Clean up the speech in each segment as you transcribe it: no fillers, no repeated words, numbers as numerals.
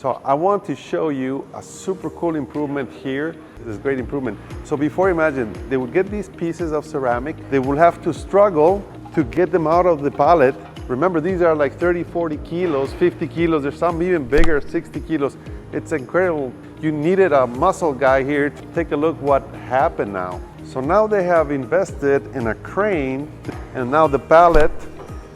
So I want to show you a super cool improvement here. This great improvement. So before, imagine, they would get these pieces of ceramic. They will have to struggle to get them out of the pallet. Remember, these are like 30, 40 kilos, 50 kilos. There's some even bigger, 60 kilos. It's incredible. You needed a muscle guy here to take a look what happened now. So now they have invested in a crane, and now the pallet,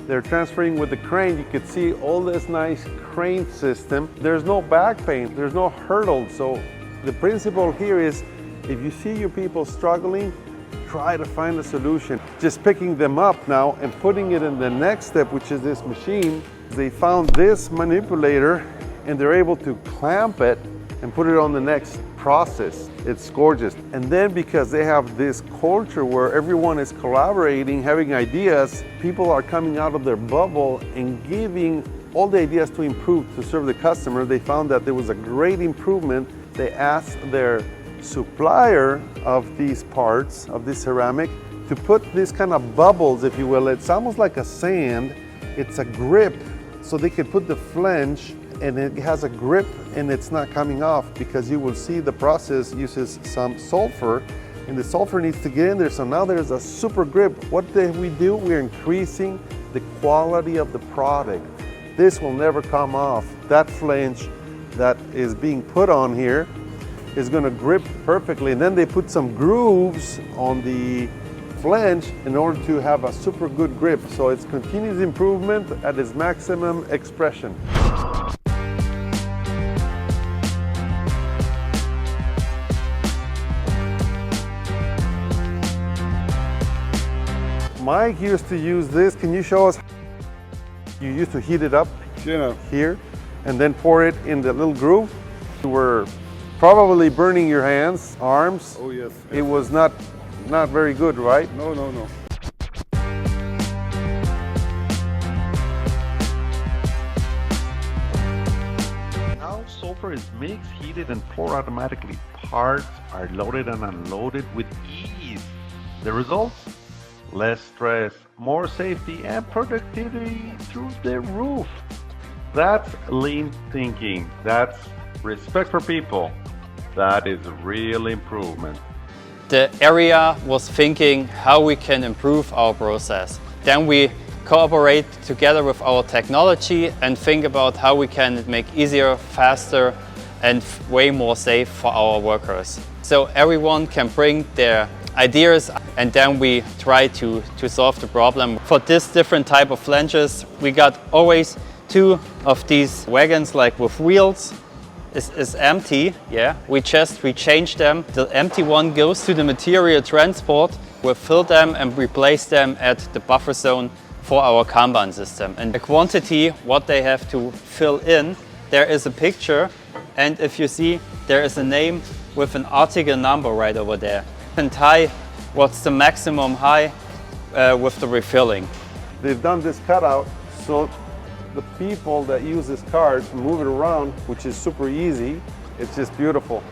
they're transferring with the crane. You could see all this nice crane system. There's no back pain, there's no hurdle. So the principle here is, if you see your people struggling, try to find a solution. Just picking them up now and putting it in the next step, which is this machine. They found this manipulator and they're able to clamp it and put it on the next process. It's gorgeous. And then because they have this culture where everyone is collaborating, having ideas, people are coming out of their bubble and giving all the ideas to improve, to serve the customer. They found that there was a great improvement. They asked their supplier of these parts, of this ceramic, to put these kind of bubbles, if you will. It's almost like a sand. It's a grip, so they could put the flange and it has a grip and it's not coming off, because you will see the process uses some sulfur and the sulfur needs to get in there. So now there's a super grip. What did we do? We're increasing the quality of the product. This will never come off. That flange that is being put on here is going to grip perfectly. And then they put some grooves on the flange in order to have a super good grip. So it's continuous improvement at its maximum expression. Mike used to use this. Can you show us? You used to heat it up here and then pour it in the little groove. You were probably burning your hands, arms. Oh yes. It was not very good, right? No. Now sulfur is mixed, heated, and poured automatically. Parts are loaded and unloaded with ease. The result? Less stress, more safety, and productivity through the roof. That's lean thinking. That's respect for people. That is real improvement. The area was thinking how we can improve our process. Then we cooperate together with our technology and think about how we can make easier, faster, and way more safe for our workers. So everyone can bring their ideas and then we try to solve the problem. For this different type of flanges, we got always two of these wagons like with wheels. Is empty, yeah. We change them. The empty one goes to the material transport. We'll fill them and replace them at the buffer zone for our Kanban system. And the quantity, what they have to fill in, there is a picture. And if you see, there is a name with an article number right over there. And high, what's the maximum high with the refilling. They've done this cutout so the people that use this cart move it around, which is super easy. It's just beautiful.